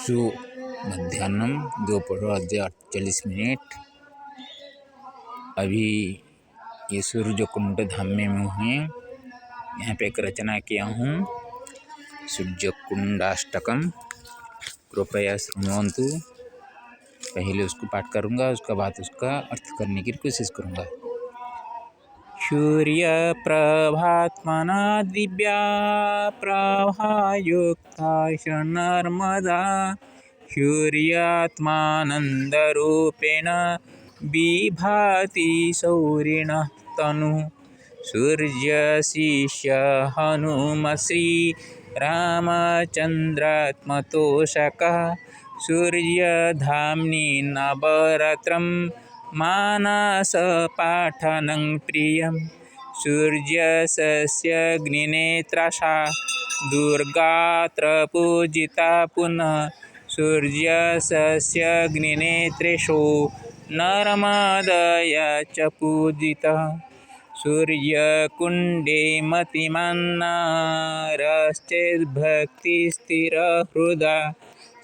मध्याह्नम 2:48 अभी ये सूर्यकुंड धाम में हूँ। यहाँ पे एक रचना किया हूँ सूर्यकुंडाष्टकम, कृपया शृण्वन्तु। पहले उसको पाठ करूँगा, उसके बाद उसका अर्थ करने की कोशिश करूँगा। सूर्य प्रभात्मना दिव्या प्रभायुक्ता नर्मदा, सूर्यात्मानन्दरूपेण बिभाति सौरिणः तनु। सूर्यशिष्य हनुमश्री रामचन्द्रात्मतोषकः, सूर्यधाम्नि नवरात्रं मानसपाठनं प्रियं। सूर्यस्याग्निनेत्रशा दुर्गात्र पूजिता पुनः, सूर्यस्याग्निनेत्रेषु नर्मदया च पूजितः। सूर्यकुण्डे मतिमन्नारश्चेद्भक्तिस्थिरहृदा,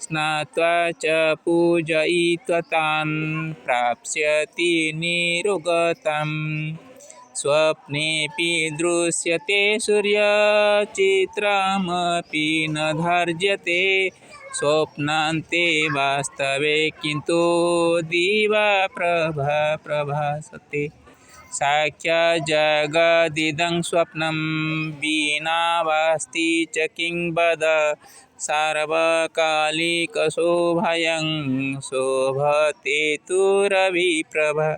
स्नात्वा च पूजयित्वा तान् प्राप्स्यति निरुगताम्। स्वप्नेऽपि दृश्यते सूर्यचित्रमपि न धार्यते, स्वप्नान्ते वास्तवे किन्तु दिवा प्रभासते। साक्षात् जगदिदं स्वप्नं विना वास्ति च किं वद, सार्वकालिकशोभयं शोभते तु रविप्रभा।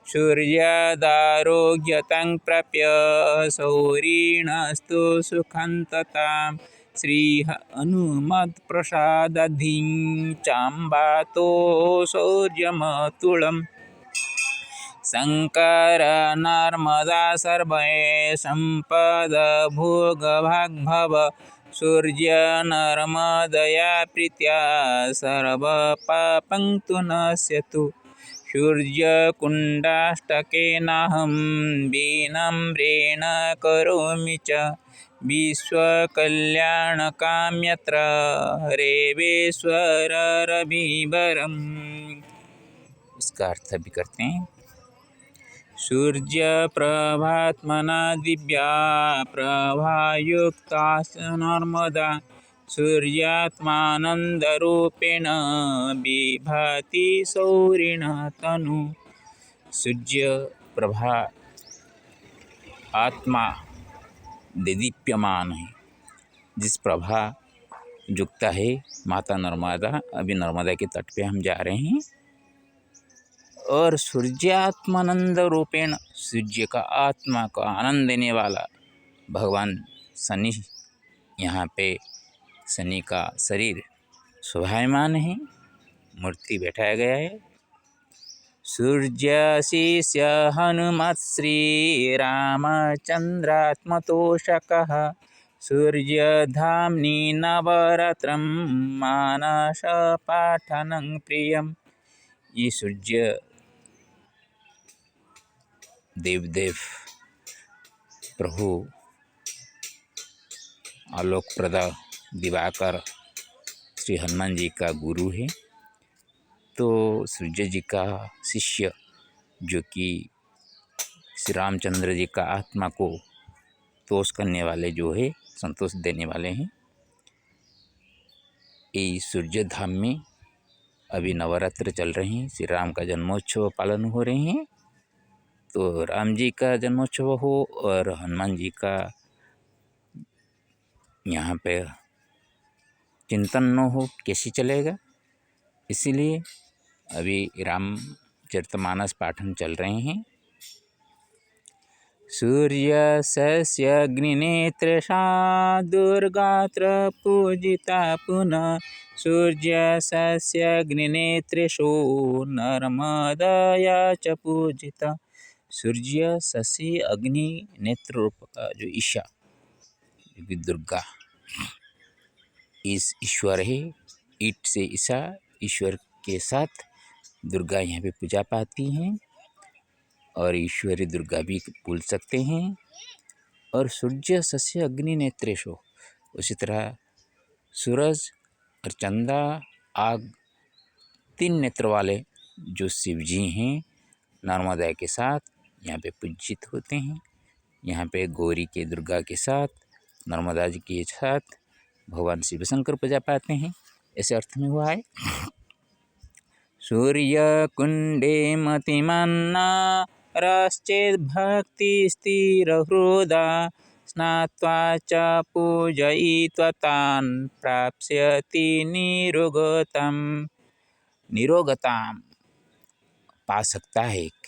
सूर्यादारोग्यतं प्राप्य सौरिणस्तु सुखं ततां, श्रीहनुमत्प्रसादाद्धि चाम्बातो शौर्यमतुलम्। शङ्कर नर्मदा सर्वे सम्पदा भोगभाग्भव, सूर्यनर्मदया प्रीत्या सर्वपापं तु नश्यतु। सूर्यकुण्डाष्टकेनाहं विनम्रेण करोमि च विश्वकल्याणकाम्यत्र रेवेश्वर रविवरम्। इसका अर्थ भी करते हैं। सूर्यप्रभात्मना दिव्या प्रभायुक्ता नर्मदा, सूर्यात्मानन्दरूपेण बिभाति सौरिणः तनु। सूर्य प्रभा आत्मा देदीप्यमान है, जिस प्रभा युक्त है माता नर्मदा। अभी नर्मदा के तट पे हम जा रहे हैं। और सूर्यात्मानंद रूपेण, सूर्य का आत्मा का आनंद देने वाला भगवान शनि, यहाँ पे शनि का शरीर शोभायमान है, मूर्ति बैठाया गया है। सूर्यशिष्य हनुमत् श्री रामचन्द्रात्मतोषकः, सूर्यधाम्नि नवरात्रं मानसपाठनं प्रियं। ये सूर्य देवदेव प्रभु आलोक प्रदा दिवाकर श्री हनुमान जी का गुरु है। तो सूर्य जी का शिष्य जो कि श्री रामचंद्र जी का आत्मा को तोष करने वाले जो है, संतोष देने वाले हैं। ये सूर्य धाम में अभी नवरात्र चल रहे हैं, श्री राम का जन्मोत्सव पालन हो रहे हैं। तो राम जी का जन्मोत्सव हो और हनुमान जी का यहाँ पे चिंतन न हो, कैसे चलेगा। इसीलिए अभी रामचरितमानस पाठन चल रहे हैं। सूर्यस्याग्निनेत्रेषा दुर्गात्र पूजिता पुनः, सूर्यस्याग्निनेत्रेषु नर्मदया च पूजिता। सूर्य शशि अग्नि नेत्र रूप का जो ईशा दुर्गा, इस ईश्वर है। ईट से ईशा, ईश्वर के साथ दुर्गा यहाँ पे पूजा पाती हैं। और ईश्वरी दुर्गा भी बोल सकते हैं। और सूर्य शस्य अग्नि नेत्रेषु, उसी तरह सूरज और चंदा आग, 3 नेत्र वाले जो शिव जी हैं नर्मदा के साथ यहाँ पे पूजित होते हैं। यहाँ पे गौरी के, दुर्गा के साथ, नर्मदा जी के साथ भगवान शिव शंकर पूजा पाते हैं, ऐसे अर्थ में हुआ है। सूर्यकुंडे मतिमन्नारश्चेद् भक्ति स्थिरहृदा स्नात्वा च पूजयित्वा तान् प्राप्स्यति निरोगताम पा सकता है एक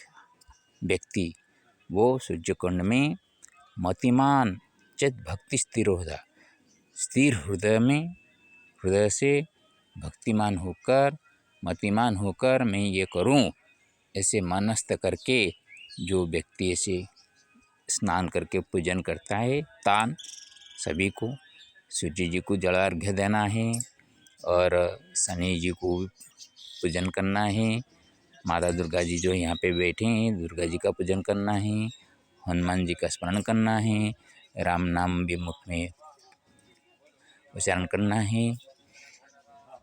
व्यक्ति वो सूर्यकुंड में मतिमान चेत भक्ति स्थिर हृदय में, हृदय से भक्तिमान होकर, मतिमान होकर मैं ये करूं ऐसे मनस्थ करके जो व्यक्ति ऐसे स्नान करके पूजन करता है, तान सभी को सूर्य जी को जल अर्घ्य देना है और शनि जी को पूजन करना है, माता दुर्गा जी जो यहाँ पे बैठे हैं दुर्गा जी का पूजन करना है, हनुमान जी का स्मरण करना है, राम नाम भी मुख में उच्चारण करना है।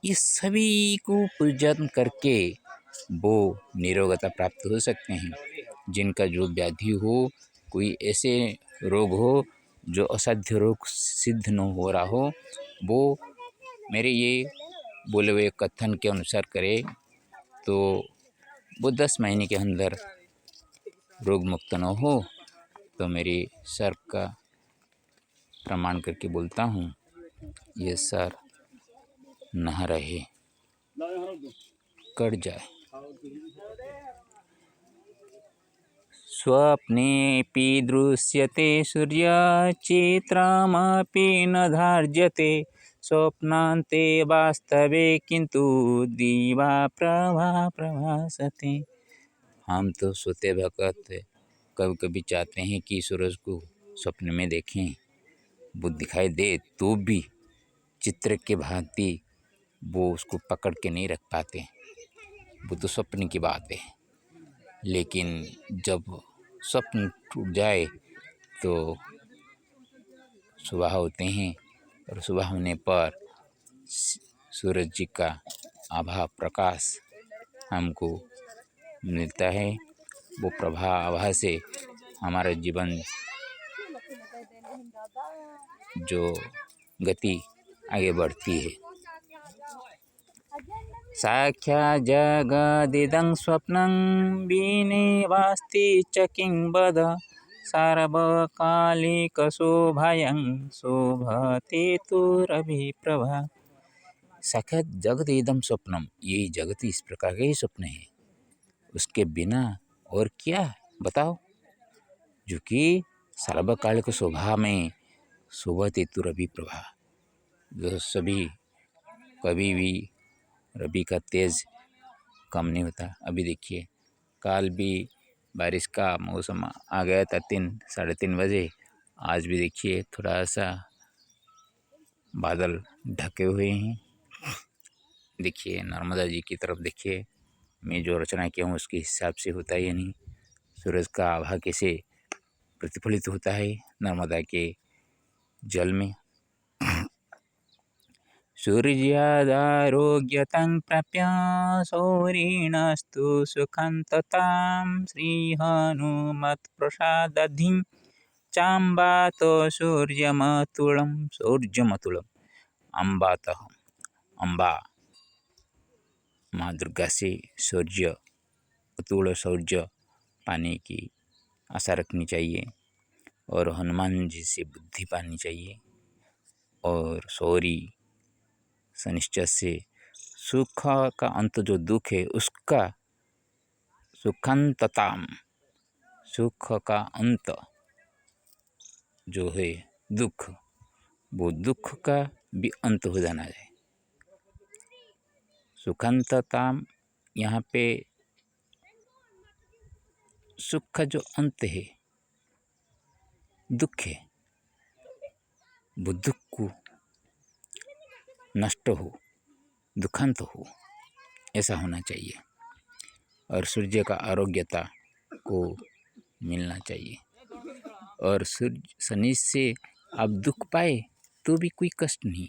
ये सभी को पूजन करके वो निरोगता प्राप्त हो सकते हैं। जिनका जो व्याधि हो, कोई ऐसे रोग हो जो असाध्य रोग सिद्ध न हो रहा हो, वो मेरे ये बोले हुए कथन के अनुसार करे तो वो 10 महीने के अंदर रोग मुक्त न हो। तो मेरे सर का प्रमाण करके बोलता हूँ, ये सर न रहे, कट जाए। स्वप्नेऽपि दृश्यते सूर्यचित्रमपि न धार्यते स्वप्नान्ते वास्तवे किंतु दिवा प्रभासते। हम तो सोते वक्त कभी कभी चाहते हैं कि सूरज को स्वप्न में देखें, वो दिखाई दे तो भी चित्र के भांति वो उसको पकड़ के नहीं रख पाते, वो तो स्वप्न की बात है। लेकिन जब स्वप्न टूट जाए तो सुबह होते हैं और सुबह होने पर सूरज जी का आभा प्रकाश हमको मिलता है। वो प्रभा आभा से हमारा जीवन जो गति आगे बढ़ती है। साख्या जगदिदं स्वप्नं विनेवास्ति च किं वद सार्वकालिकशोभायं शोभते तुरभिप्रभा। साक्षात जगत इदम स्वप्नम, ये जगत इस प्रकार का ही स्वप्न है, उसके बिना और क्या बताओ, जो कि सार्वकालिक शोभा में शोभते तुरभिप्रभा, जो सभी कभी भी रवि का तेज कम नहीं होता। अभी देखिए काल भी बारिश का मौसम आ गया था 3-3:30 बजे, आज भी देखिए थोड़ा सा बादल ढके हुए हैं। देखिए नर्मदा जी की तरफ देखिए, मैं जो रचना किया हूँ उसके हिसाब से होता है या नहीं, सूरज का आभा कैसे प्रतिफलित होता है नर्मदा के जल में। सूर्यादारोग्यतं प्राप्य सौरिणस्तु सुखन्ततां श्रीहनुमत्प्रसादाधिं चाम्बात सूर्यमतुलम्। अम्बातः अम्बा माँ दुर्गा से शौर्य, अतुल शौर्य पाने की आशा रखनी चाहिए और हनुमान जी से बुद्धि पानी चाहिए और शौरी शनिश्चय से सुख का अंत जो दुख है उसका सुखांतताम, सुख का अंत जो है दुख, वो दुख का भी अंत हो जाना है। सुखांतताम यहाँ पे सुख का जो अंत है दुख है, वो दुख को नष्ट हो, दुखांत हो, ऐसा होना चाहिए। और सूर्य का आरोग्यता को मिलना चाहिए। और सूर्य शनि से आप दुख पाए तो भी कोई कष्ट नहीं,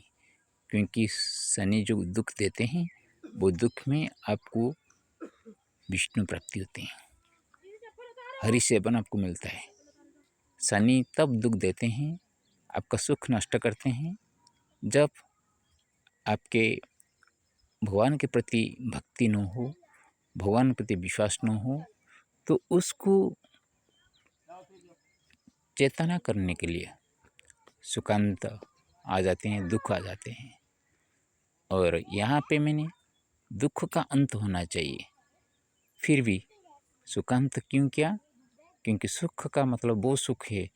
क्योंकि शनि जो दुख देते हैं वो दुख में आपको विष्णु प्राप्ति होती है, हरि सेवन आपको मिलता है। शनि तब दुख देते हैं, आपका सुख नष्ट करते हैं, जब आपके भगवान के प्रति भक्ति न हो, भगवान के प्रति विश्वास न हो, तो उसको चेतना करने के लिए सुखांत आ जाते हैं, दुख आ जाते हैं। और यहाँ पे मैंने दुख का अंत होना चाहिए, फिर भी सुखांत क्यों किया? क्योंकि सुख का मतलब वो सुख है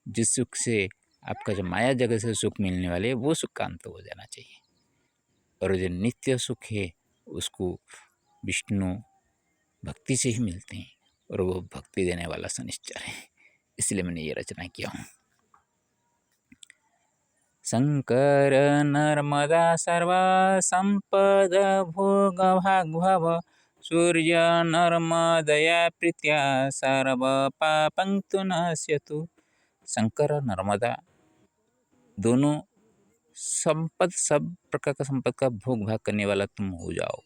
जिस सुख से आपका जो माया जगत से सुख मिलने वाले वो सुख का अंत हो जाना चाहिए। और जो नित्य सुख है उसको विष्णु भक्ति से ही मिलते हैं, और वो भक्ति देने वाला शनिश्चर है। इसलिए मैंने ये रचना किया हूँ। शंकर नर्मदा सर्वा संपद भोग भाग्भव सूर्य नर्मदया प्रीत्या सर्व पापंतु नश्यतु। शंकर और नर्मदा दोनों संपद, सब प्रकार का संपद का भोग भाग करने वाला तुम हो जाओ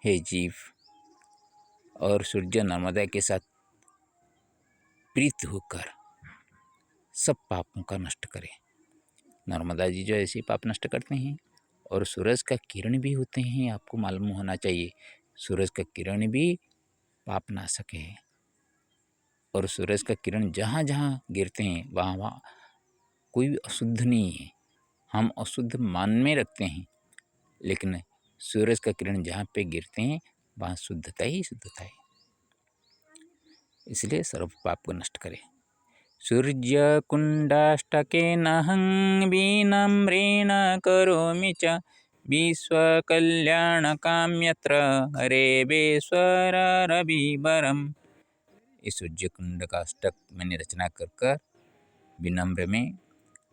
हे जीव। और सूर्य नर्मदा के साथ प्रीत होकर सब पापों का नष्ट करे। नर्मदा जी जो ऐसे पाप नष्ट करते हैं, और सूरज का किरण भी होते हैं, आपको मालूम होना चाहिए सूरज का किरण भी पाप नाशक है। और सूरज का किरण जहाँ जहाँ गिरते हैं वहाँ वहाँ कोई भी अशुद्ध नहीं है। हम अशुद्ध मान में रखते हैं, लेकिन सूरज का किरण जहाँ पे गिरते हैं वहाँ शुद्धता ही शुद्धता है। इसलिए सर्व पाप को नष्ट करे। सूर्यकुण्डाष्टकेनाहं विनम्रेण करोमि च विश्वकल्याणकाम्यत्र रेवेश्वररविवरम्। इस सूर्य कुंड का अष्टक मैंने रचना कर विनम्र में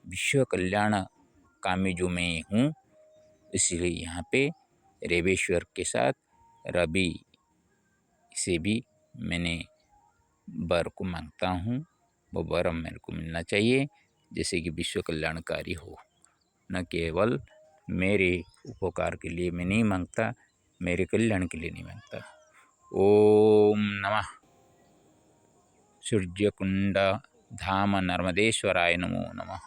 विश्व कल्याण कामी जो मैं हूँ, इसलिए यहाँ पे रेवेश्वर के साथ रवि से भी मैंने वर को मांगता हूँ। वो वर मेरे को मिलना चाहिए जैसे कि विश्व कल्याणकारी हो, न केवल मेरे उपकार के लिए मैं नहीं मांगता, मेरे कल्याण के लिए नहीं मांगता। ओम नमः सूर्यकुंड धाम नर्मदेश्वराय नमो नमः।